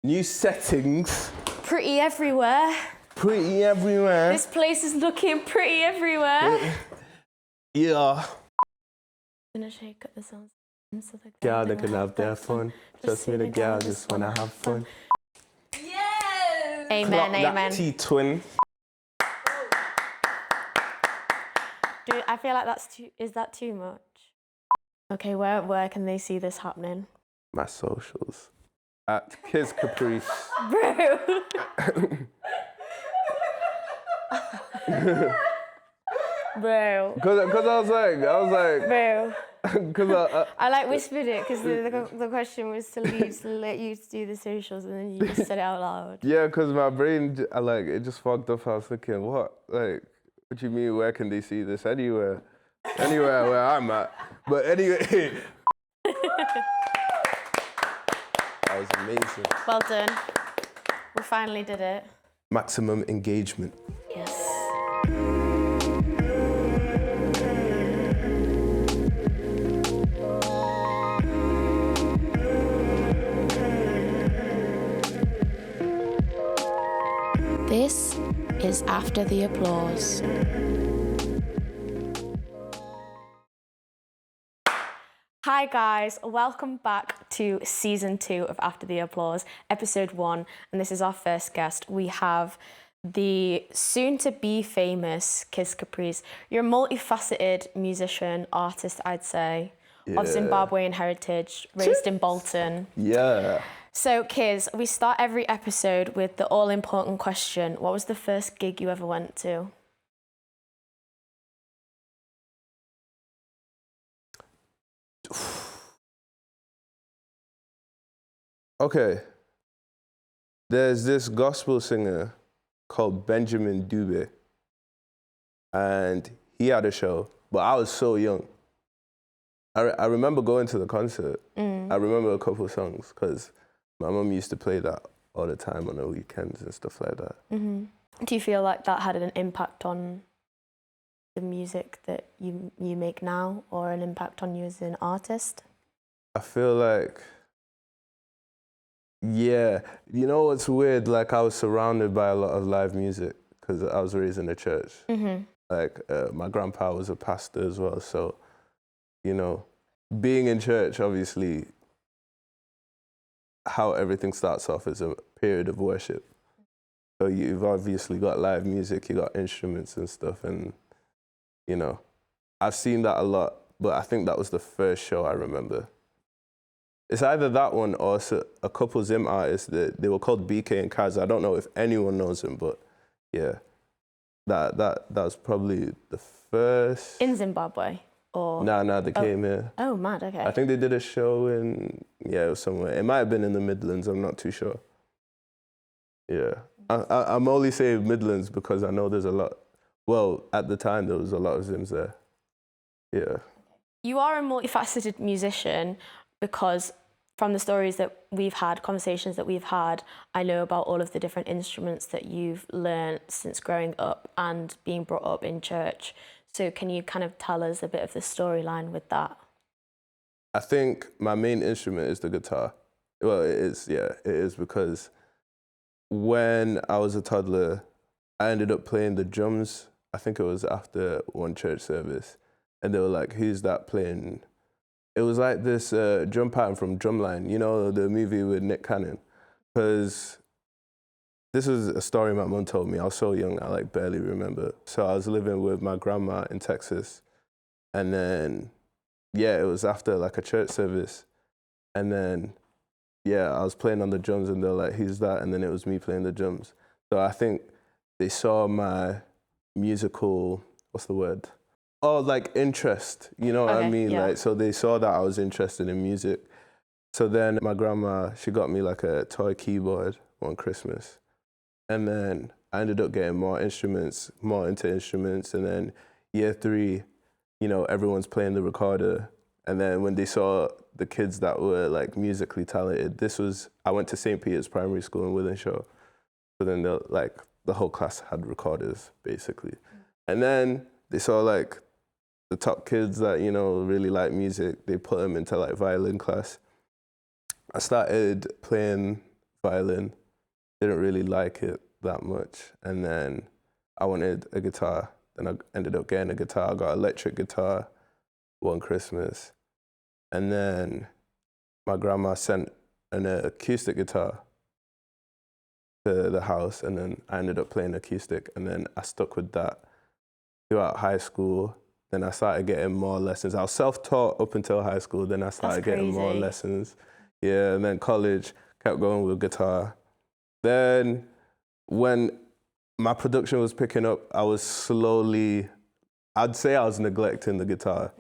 New settings. Pretty everywhere. Pretty everywhere. This place is looking pretty everywhere. Yeah. I'm gonna shake up the sounds. So the Girl, they can have their fun. Trust me, the girl just wanna have fun. Yes! Amen, Clock amen. that T-twin. Dude, I feel like is that too much? Okay, where can they see this happening? My socials. At Kiz Kaprice. Bro. Bro. Cause I was like. Bro. Cause I like whispered it because the question was to let you do the socials and then you just said it out loud. Yeah, cause my brain, it just fogged up. I was thinking, what? Like, what do you mean? Where can they see this? Anywhere where I'm at. But anyway. That was amazing. Well done. We finally did it. Maximum engagement. Yes. This is After the Applause. Hi guys, welcome back to season 2 of After the Applause, episode 1, and this is our first guest. We have the soon-to-be famous Kiz Kaprice. You're a multifaceted musician, artist, I'd say, of Zimbabwean heritage, raised in Bolton. Yeah. So Kiz, we start every episode with the all-important question. What was the first gig you ever went to? Okay. There's this gospel singer called Benjamin Dube, and he had a show, but I was so young. I remember going to the concert. I remember a couple of songs because my mum used to play that all the time on the weekends and stuff like that. Do you feel like that had an impact on the music that you make now, or an impact on you as an artist? I feel like, yeah. You know what's weird? Like, I was surrounded by a lot of live music because I was raised in a church. Like, my grandpa was a pastor as well, so, you know, being in church, obviously, how everything starts off is a period of worship. So you've obviously got live music, you got instruments and stuff, and, you know, I've seen that a lot, but I think that was the first show I remember. It's either that one or a couple Zim artists, they were called BK and Kaz. I don't know if anyone knows them, but yeah, that was probably the first. In Zimbabwe? Or? Nah, they came here. Oh, mad, okay. I think they did a show in, it was somewhere. It might have been in the Midlands, I'm not too sure. Yeah. I'm only saying Midlands because I know there's a lot, well, at the time there was a lot of Zims there. Yeah. You are a multifaceted musician because from the stories that we've had, conversations that we've had, I know about all of the different instruments that you've learned since growing up and being brought up in church. So can you kind of tell us a bit of the storyline with that? I think my main instrument is the guitar. Well, it is, yeah, it is, because when I was a toddler, I ended up playing the drums. I think it was after one church service, and they were like, who's that playing? It was like this drum pattern from Drumline, you know, the movie with Nick Cannon. Because this is a story my mum told me. I was so young, I barely remember. So I was living with my grandma in Texas. And then, yeah, it was after a church service. And then, yeah, I was playing on the drums and they're like, who's that? And then it was me playing the drums. So I think they saw my musical, what's the word? Oh, interest, you know what I mean? Yeah. So they saw that I was interested in music. So then my grandma, she got me a toy keyboard one Christmas. And then I ended up getting more into instruments. And then year 3, you know, everyone's playing the recorder. And then when they saw the kids that were musically talented, I went to St. Peter's Primary School in Wythenshawe. So then the whole class had recorders, basically. And then they saw the top kids that, you know, really like music, they put them into violin class. I started playing violin. Didn't really like it that much. And then I wanted a guitar. Then I ended up getting a guitar. I got an electric guitar one Christmas. And then my grandma sent an acoustic guitar to the house, and then I ended up playing acoustic, and then I stuck with that throughout high school. Then I started getting more lessons. I was self-taught up until high school, then I started getting more lessons. Yeah, and then college, kept going with guitar. Then when my production was picking up, I was slowly, I'd say I was neglecting the guitar,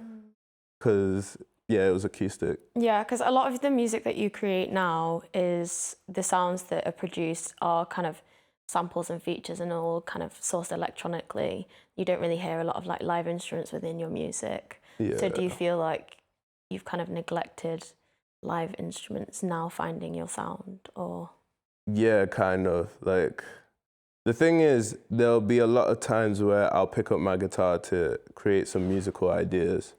because yeah, it was acoustic. Yeah, because a lot of the music that you create now is the sounds that are produced are kind of samples and features and all kind of sourced electronically. You don't really hear a lot of like live instruments within your music. Yeah. So do you feel like you've kind of neglected live instruments now finding your sound, or? Yeah, kind of. Like, the thing is, there'll be a lot of times where I'll pick up my guitar to create some musical ideas.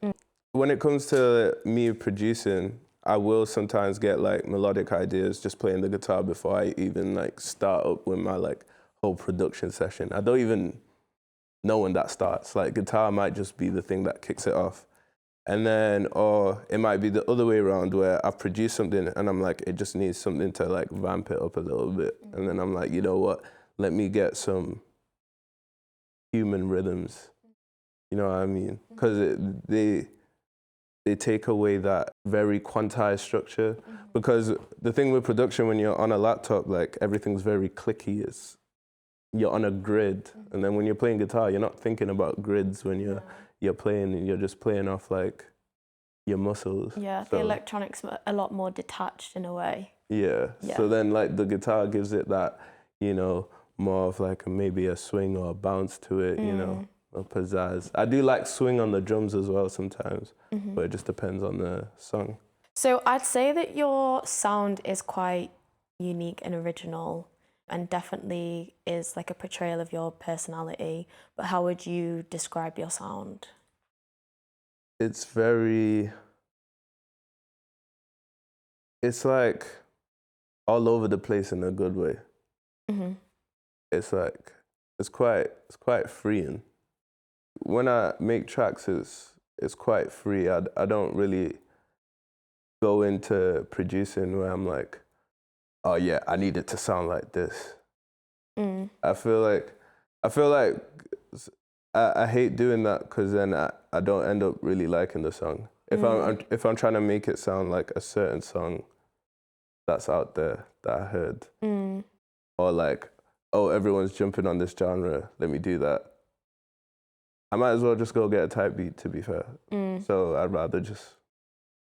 When it comes to me producing, I will sometimes get like melodic ideas just playing the guitar before I even like start up with my like whole production session. I don't even know when that starts. Like, guitar might just be the thing that kicks it off. And then, or it might be the other way around where I've produced something and I'm like, it just needs something to like vamp it up a little bit. And then I'm like, you know what, let me get some human rhythms. You know what I mean? Because they take away that very quantized structure. Because the thing with production, when you're on a laptop, like, everything's very clicky. You're on a grid. And then when you're playing guitar, you're not thinking about grids when you're playing, and you're just playing off like your muscles. Yeah, so the electronics are a lot more detached in a way. Yeah. So then like the guitar gives it that, you know, more of like maybe a swing or a bounce to it, you know, or pizzazz. I do like swing on the drums as well sometimes, but it just depends on the song. So I'd say that your sound is quite unique and original, and definitely is like a portrayal of your personality. But how would you describe your sound? It's like all over the place in a good way. It's like, it's quite freeing. When I make tracks, it's quite free. I don't really go into producing where I'm like, oh yeah, I need it to sound like this. I feel like I hate doing that, because then I don't end up really liking the song. If I'm trying to make it sound like a certain song that's out there that I heard, or like, oh, everyone's jumping on this genre, let me do that. I might as well just go get a type beat, to be fair. So I'd rather just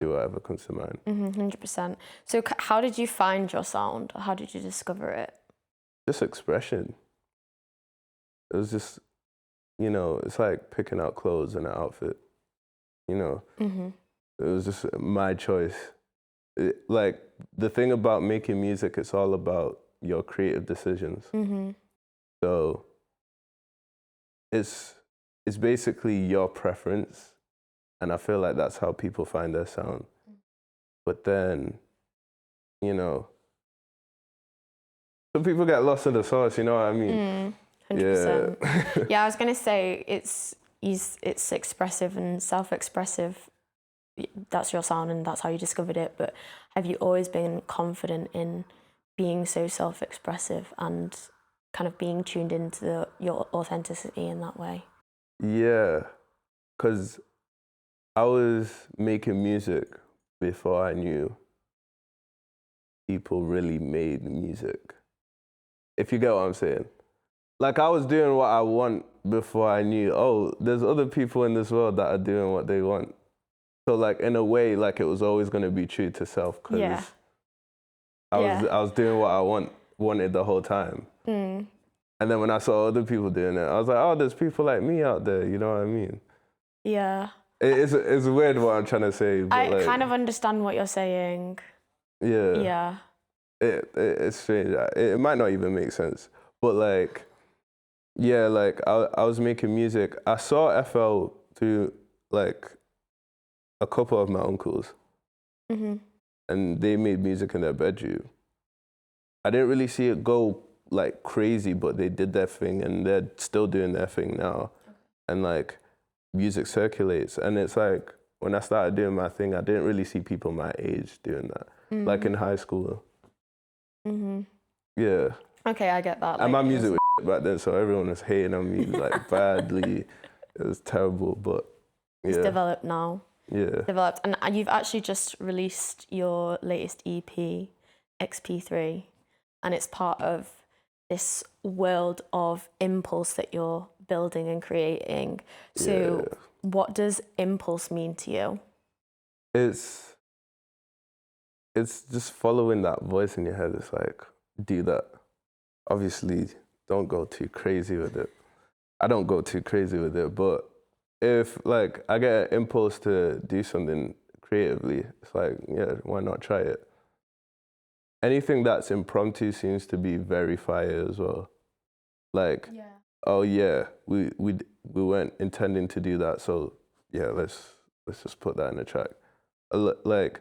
do whatever comes to mind. 100%. So how did you find your sound? How did you discover it? Just expression. It was just, you know, it's like picking out clothes and an outfit, you know. It was just my choice. Like, the thing about making music, it's all about your creative decisions. So it's basically your preference, and I feel like that's how people find their sound. But then, you know, some people get lost in the sauce, you know what I mean? 100%. Yeah. Yeah, I was gonna say it's expressive and self-expressive. That's your sound and that's how you discovered it. But have you always been confident in being so self-expressive and kind of being tuned into your authenticity in that way? Yeah, because I was making music before I knew people really made music, if you get what I'm saying. Like, I was doing what I want before I knew, oh, there's other people in this world that are doing what they want. So like, in a way, like, it was always going to be true to self, because I was doing what I wanted the whole time. And then when I saw other people doing it, I was like, oh, there's people like me out there, you know what I mean? Yeah. It's weird what I'm trying to say. But I like, kind of understand what you're saying. Yeah. Yeah. It's strange. It might not even make sense. But like, yeah, like, I was making music. I saw FL through like a couple of my uncles. And they made music in their bedroom. I didn't really see it go like crazy, but they did their thing and they're still doing their thing now. And like music circulates. And it's like, when I started doing my thing, I didn't really see people my age doing that. Like in high school. Yeah. Okay, I get that. And my like, music was back then, so everyone was hating on me like badly. It was terrible, but yeah. It's developed now. Yeah. Developed, and you've actually just released your latest EP, XP3, and it's part of this world of impulse that you're building and creating. So what does impulse mean to you? It's just following that voice in your head. It's like, do that. Obviously, don't go too crazy with it. I don't go too crazy with it, but if like I get an impulse to do something creatively, it's like, yeah, why not try it? Anything that's impromptu seems to be very fire as well. Like, oh yeah, we weren't intending to do that, so yeah, let's just put that in the track. Like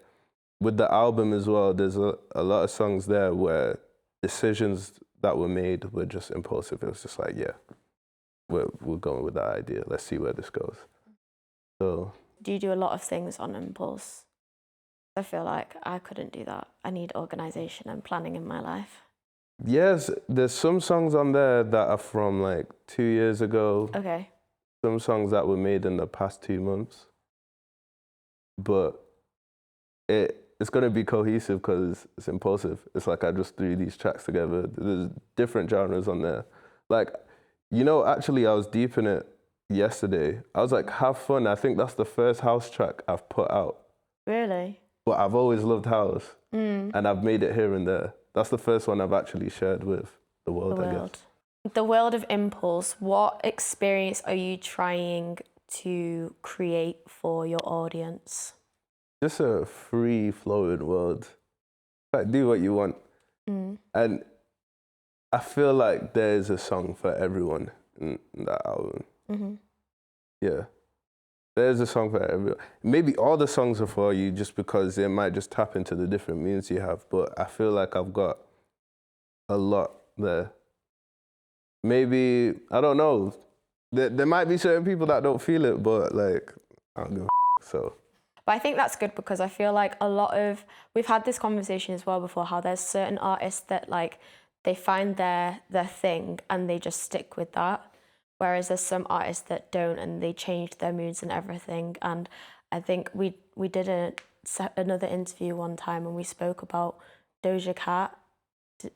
with the album as well, there's a lot of songs there where decisions that were made were just impulsive. It was just like, yeah, we're going with that idea. Let's see where this goes. So, do you do a lot of things on impulse? I feel like I couldn't do that. I need organization and planning in my life. Yes, there's some songs on there that are from like 2 years ago. Okay. Some songs that were made in the past 2 months. But it's going to be cohesive because it's impulsive. It's like I just threw these tracks together. There's different genres on there. Like, you know, actually I was deep in it yesterday. I was like, have fun. I think that's the first house track I've put out. Really? But I've always loved house, and I've made it here and there. That's the first one I've actually shared with the world, I guess. The world of impulse, what experience are you trying to create for your audience? Just a free-flowing world. Like, do what you want. And I feel like there's a song for everyone in that album. Yeah. There's a song for everyone. Maybe all the songs are for you just because it might just tap into the different moods you have, but I feel like I've got a lot there. Maybe, I don't know, there might be certain people that don't feel it, but like, I don't give a so. But I think that's good because I feel like we've had this conversation as well before, how there's certain artists that like, they find their thing and they just stick with that. Whereas there's some artists that don't and they change their moods and everything. And I think we did another interview one time and we spoke about Doja Cat.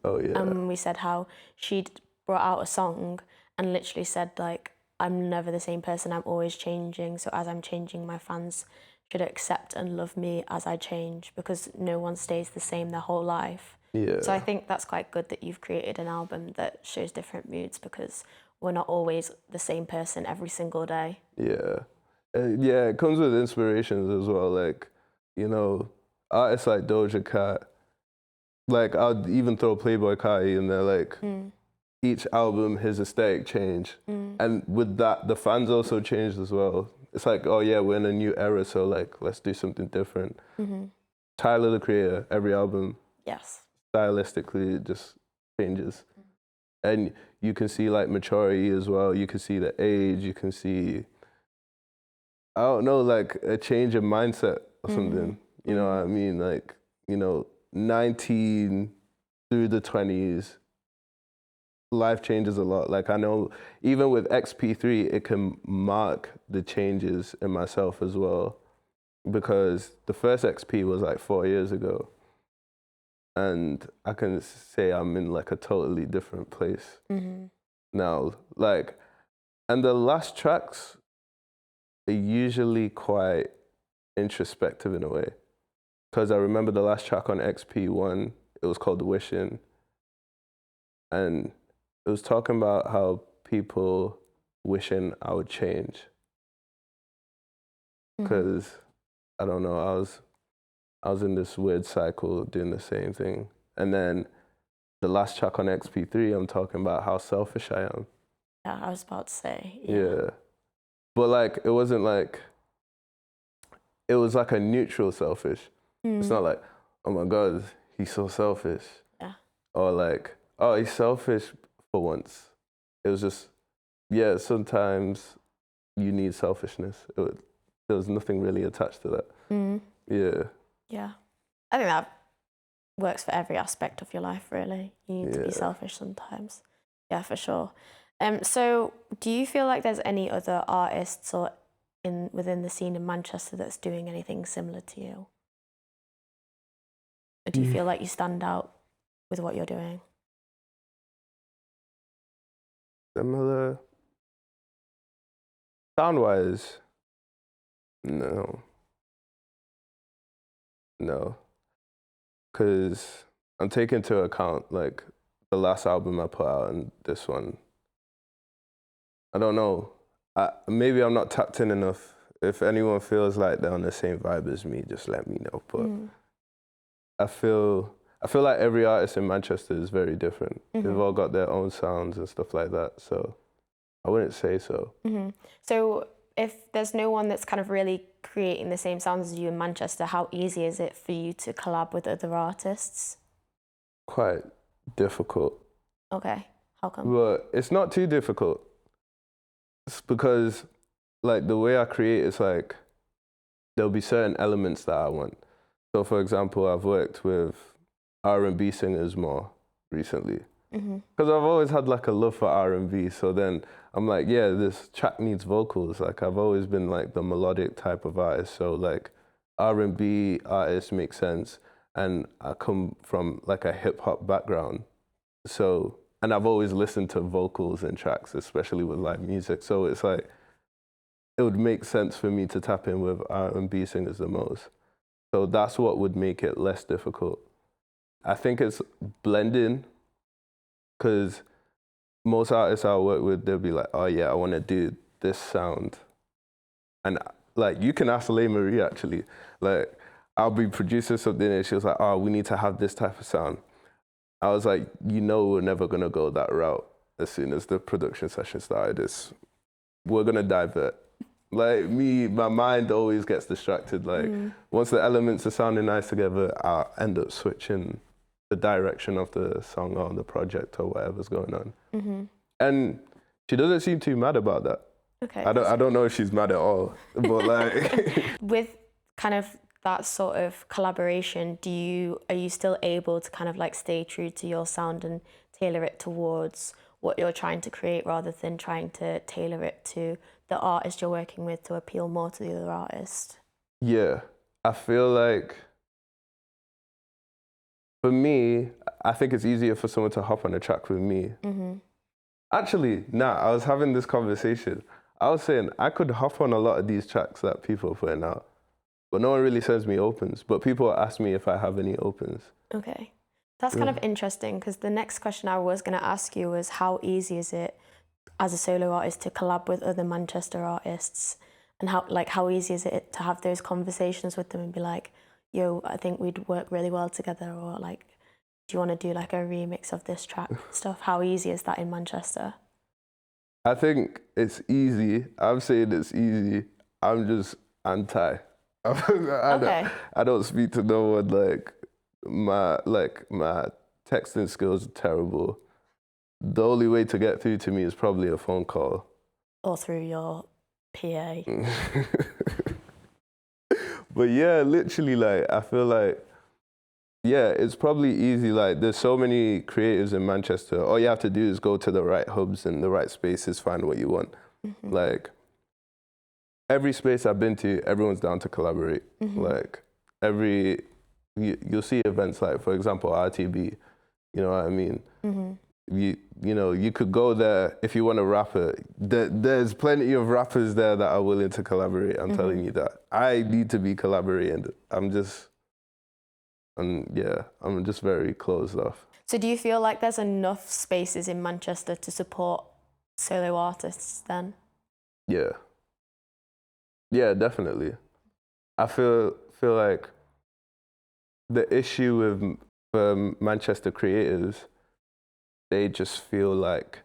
Oh yeah. And we said how she'd brought out a song and literally said like, I'm never the same person, I'm always changing. So as I'm changing, my fans should accept and love me as I change because no one stays the same their whole life. Yeah. So I think that's quite good that you've created an album that shows different moods because we're not always the same person every single day. Yeah. Yeah, it comes with inspirations as well. Like, you know, artists like Doja Cat, like I'd even throw Playboi Carti in there, like each album, his aesthetic change. And with that, the fans also changed as well. It's like, oh yeah, we're in a new era, so like, let's do something different. Tyler, the Creator, every album, stylistically, it just changes. And you can see like maturity as well. You can see the age. You can see, I don't know, like a change in mindset or something. You know what I mean? Like, you know, 19 through the 20s, life changes a lot. Like I know even with XP3, it can mark the changes in myself as well. Because the first XP was like 4 years ago. And I can say I'm in like a totally different place now. Like, and the last tracks are usually quite introspective in a way. Because I remember the last track on XP1, it was called Wishing. And it was talking about how people wishing I would change. Because, I don't know, I was in this weird cycle doing the same thing. And then the last track on XP3, I'm talking about how selfish I am. Yeah, I was about to say. Yeah. But like, it wasn't like, it was like a neutral selfish. It's not like, oh my God, he's so selfish. Yeah. or like, oh, he's selfish for once. It was just, yeah, sometimes you need selfishness. There was nothing really attached to that. Yeah. Yeah. I think that works for every aspect of your life, really. You need to be selfish sometimes. Yeah, for sure. So do you feel like there's any other artists or within the scene in Manchester that's doing anything similar to you? Or do you feel like you stand out with what you're doing? Similar? Sound-wise, no. No. Because I'm taking into account, like, the last album I put out and this one. I don't know. Maybe I'm not tapped in enough. If anyone feels like they're on the same vibe as me, just let me know. But I feel like every artist in Manchester is very different. They've all got their own sounds and stuff like that. So I wouldn't say so. So if there's no one that's kind of really creating the same sounds as you in Manchester, how easy is it for you to collab with other artists? Quite difficult. Okay, how come? But it's not too difficult. It's because, like, the way I create is like, there'll be certain elements that I want. So, for example, I've worked with R&B singers more recently. Because I've always had, like, a love for R&B. So then I'm like, yeah, this track needs vocals. Like, I've always been, like, the melodic type of artist. So, like, R&B artists make sense. And I come from, like, a hip-hop background. So, and I've always listened to vocals in tracks, especially with live music. So it's like, it would make sense for me to tap in with R&B singers the most. So that's what would make it less difficult. I think it's blending, because most artists I work with, they'll be like, oh yeah, I want to do this sound. And like, you can ask Saoirse Marie actually. Like, I'll be producing something and she was like, oh, we need to have this type of sound. I was like, you know, we're never going to go that route. As soon as the production session started, we're going to divert. Like, my mind always gets distracted. Like, once the elements are sounding nice together, I'll end up switching the direction of the song or the project or whatever's going on. And she doesn't seem too mad about that. Okay. I don't know if she's mad at all, but like... With kind of that sort of collaboration, are you still able to kind of like stay true to your sound and tailor it towards what you're trying to create rather than trying to tailor it to the artist you're working with to appeal more to the other artist? Yeah, I feel like for me, I think it's easier for someone to hop on a track with me. Actually, I was having this conversation. I was saying I could hop on a lot of these tracks that people are putting out, but no one really sends me opens. But people ask me if I have any opens. Okay. That's kind of interesting, because the next question I was going to ask you was, how easy is it as a solo artist to collab with other Manchester artists? And how easy is it to have those conversations with them and be like, yo, I think we'd work really well together, or like, do you want to do like a remix of this track stuff? How easy is that in Manchester? I think it's easy. I'm saying it's easy. I'm just anti. I don't speak to no one. Like my texting skills are terrible. The only way to get through to me is probably a phone call. Or through your PA. But yeah, literally, like, I feel like, yeah, it's probably easy. Like, there's so many creatives in Manchester. All you have to do is go to the right hubs and the right spaces, find what you want. Like, every space I've been to, everyone's down to collaborate. Like, you'll see events like, for example, RTB, you know what I mean? You know, you could go there if you want a rapper. There's plenty of rappers there that are willing to collaborate. I'm telling you that. I need to be collaborating. I'm just very closed off. So do you feel like there's enough spaces in Manchester to support solo artists then? Yeah. Yeah, definitely. I feel like the issue with Manchester creators, they just feel like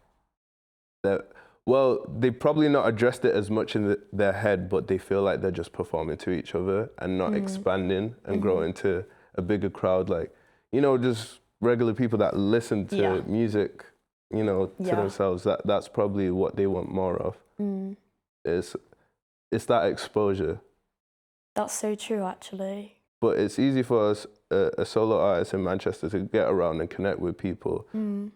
that, well, they probably not addressed it as much in their head, but they feel like they're just performing to each other and not expanding and growing to a bigger crowd. Like, you know, just regular people that listen to music, you know, to themselves, that's probably what they want more of. It's that exposure. That's so true, actually. But it's easy for us, a solo artist in Manchester, to get around and connect with people.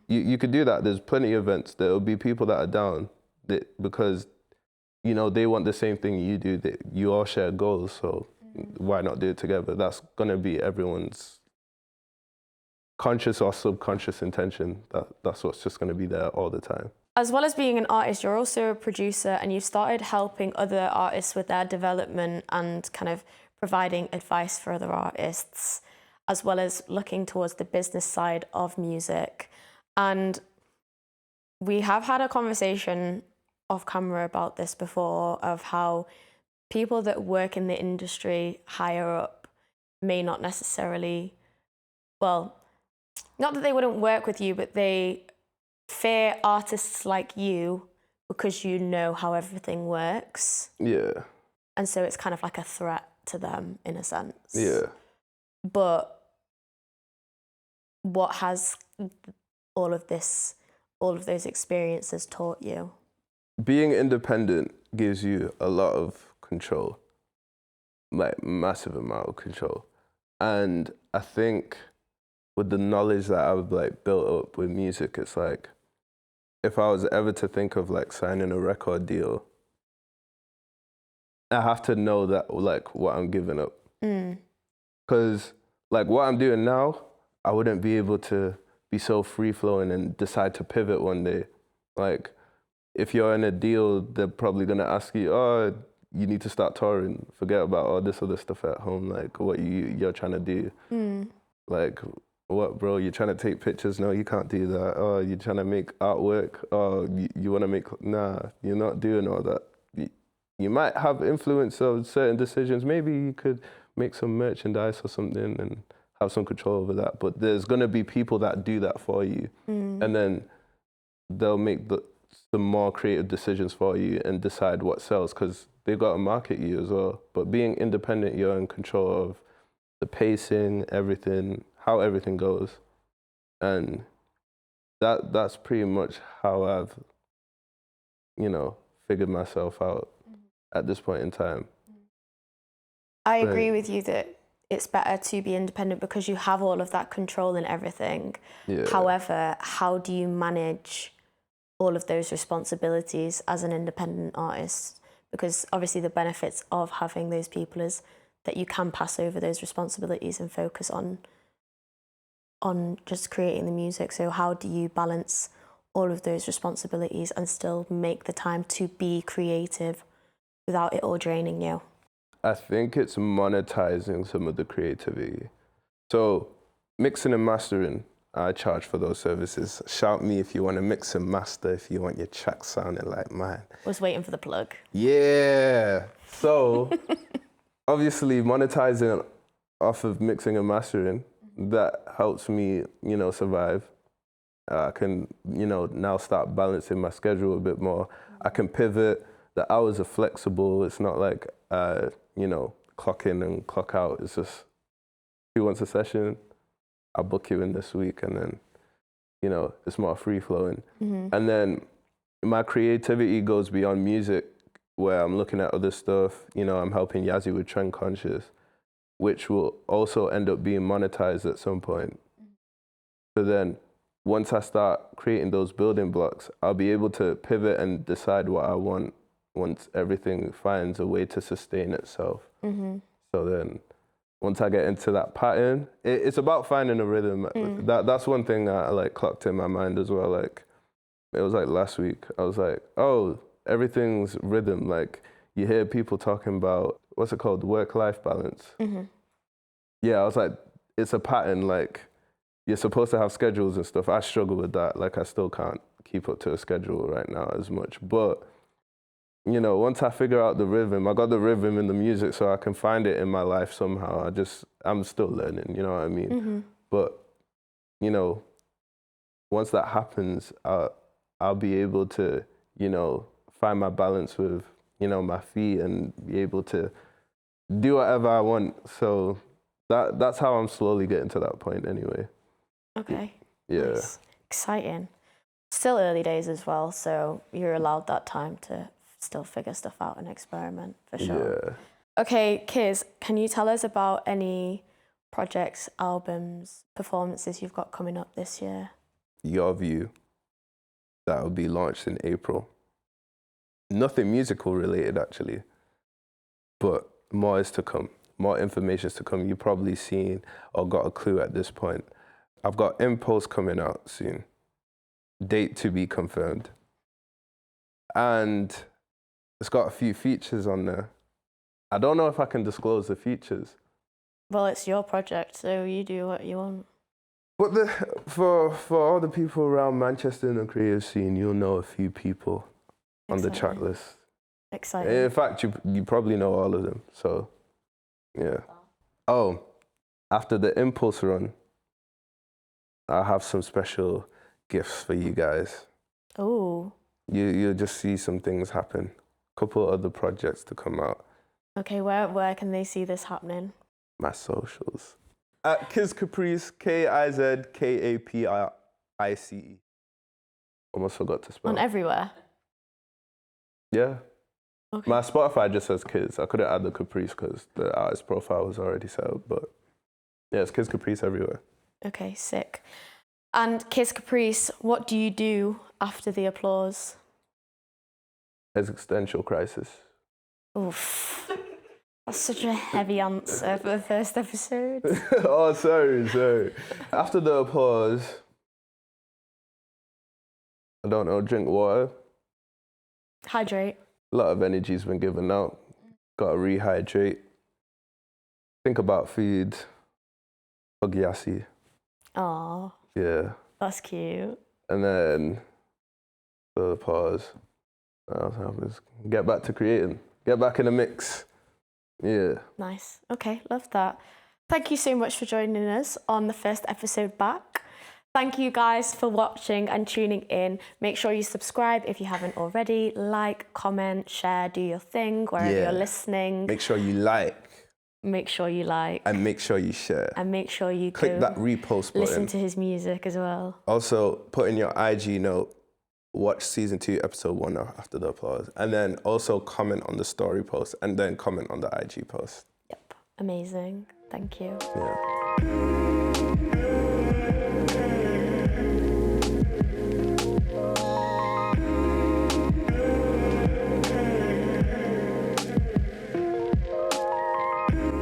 You could do that. There's plenty of events. There'll be people that are down because, you know, they want the same thing you do. You all share goals, so why not do it together? That's going to be everyone's conscious or subconscious intention. That's what's just going to be there all the time. As well as being an artist, you're also a producer, and you've started helping other artists with their development and kind of providing advice for other artists, as well as looking towards the business side of music. And we have had a conversation off camera about this before, of how people that work in the industry higher up may not necessarily, well, not that they wouldn't work with you, but they fear artists like you because you know how everything works. Yeah. And so it's kind of like a threat to them in a sense. Yeah. But what has all of those experiences taught you? Being independent gives you a lot of control, like massive amount of control. And I think with the knowledge that I've like built up with music, it's like, if I was ever to think of like signing a record deal, I have to know that like what I'm giving up. Because like what I'm doing now, I wouldn't be able to be so free flowing and decide to pivot one day. Like if you're in a deal, they're probably gonna ask you, oh, you need to start touring. Forget about all this other stuff at home, like what you're trying to do. Like, what, bro, you're trying to take pictures? No, you can't do that. Oh, you're trying to make artwork? Oh, you want to make, nah, you're not doing all that. You might have influence of certain decisions. Maybe you could make some merchandise or something and have some control over that. But there's going to be people that do that for you. And then they'll make the more creative decisions for you and decide what sells, because they've got to market you as well. But being independent, you're in control of the pacing, everything, how everything goes. And that's pretty much how I've, you know, figured myself out at this point in time. I agree with you that it's better to be independent because you have all of that control in everything. However, how do you manage all of those responsibilities as an independent artist? Because obviously the benefits of having those people is that you can pass over those responsibilities and focus on just creating the music. So how do you balance all of those responsibilities and still make the time to be creative without it all draining you? I think it's monetizing some of the creativity. So mixing and mastering, I charge for those services. Shout me if you want to mix and master, if you want your track sounding like mine. Was waiting for the plug. Yeah. So obviously monetizing off of mixing and mastering, that helps me, you know, survive. I can, you know, now start balancing my schedule a bit more. I can pivot. The hours are flexible. It's not like, you know, clock in and clock out. It's just, who wants a session? I'll book you in this week, and then, you know, it's more free flowing. And then my creativity goes beyond music, where I'm looking at other stuff. You know, I'm helping Yazzie with Trend Conscious, which will also end up being monetized at some point. So then once I start creating those building blocks, I'll be able to pivot and decide what I want once everything finds a way to sustain itself. So then once I get into that pattern, it's about finding a rhythm. That's one thing I like clocked in my mind as well. Like, it was like last week, I was like, oh, everything's rhythm. Like, you hear people talking about, what's it called, work-life balance. Yeah, I was like, it's a pattern. Like, you're supposed to have schedules and stuff. I struggle with that. Like, I still can't keep up to a schedule right now as much. But, you know, once I figure out the rhythm, I got the rhythm in the music, so I can find it in my life somehow. I'm still learning, you know what I mean? But, you know, once that happens, I'll be able to, you know, find my balance with, you know, my feet and be able to do whatever I want. So that's how I'm slowly getting to that point anyway. Okay. Yeah. Nice. Exciting. Still early days as well, so you're allowed that time to still figure stuff out and experiment, for sure. Yeah. Okay, Kiz, can you tell us about any projects, albums, performances you've got coming up this year? Your View, that will be launched in April. Nothing musical related, actually, but more is to come. More information is to come. You've probably seen or got a clue at this point. I've got Impulse coming out soon. Date to be confirmed. And it's got a few features on there. I don't know if I can disclose the features. Well, it's your project, so you do what you want. But for all the people around Manchester in the creative scene, you'll know a few people on the track list. Exciting. In fact, you probably know all of them, so yeah. Oh, after the Impulse run, I'll have some special gifts for you guys. Oh. You'll just see some things happen. A couple other projects to come out. Okay, where can they see this happening? My socials. At Kiz Kaprice, KIZKAPRICE. Almost forgot to spell. On everywhere? Yeah. Okay. My Spotify just says Kiz. I couldn't add the Caprice because the artist profile was already set up, but yeah, it's Kiz Kaprice everywhere. Okay, sick. And Kiz Kaprice, what do you do after the applause? Existential crisis. Oof. That's such a heavy answer for the first episode. Oh, sorry. After the applause, I don't know, drink water. Hydrate. A lot of energy's been given out. Got to rehydrate. Think about food. Hug Yassi. Aw, Yeah. that's cute. And then the pause. Get back to creating. Get back in the mix. Yeah. Nice. Okay, love that. Thank you so much for joining us on the first episode back. Thank you guys for watching and tuning in. Make sure you subscribe if you haven't already. Like, comment, share, do your thing wherever you're listening. Make sure you like. Make sure you like. And make sure you share. And make sure you click that repost button. Listen to his music as well. Also, put in your IG note, watch season 2, episode 1 after the applause. And then also comment on the story post and then comment on the IG post. Yep, amazing. Thank you. Yeah.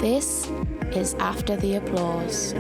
This is After the Applause.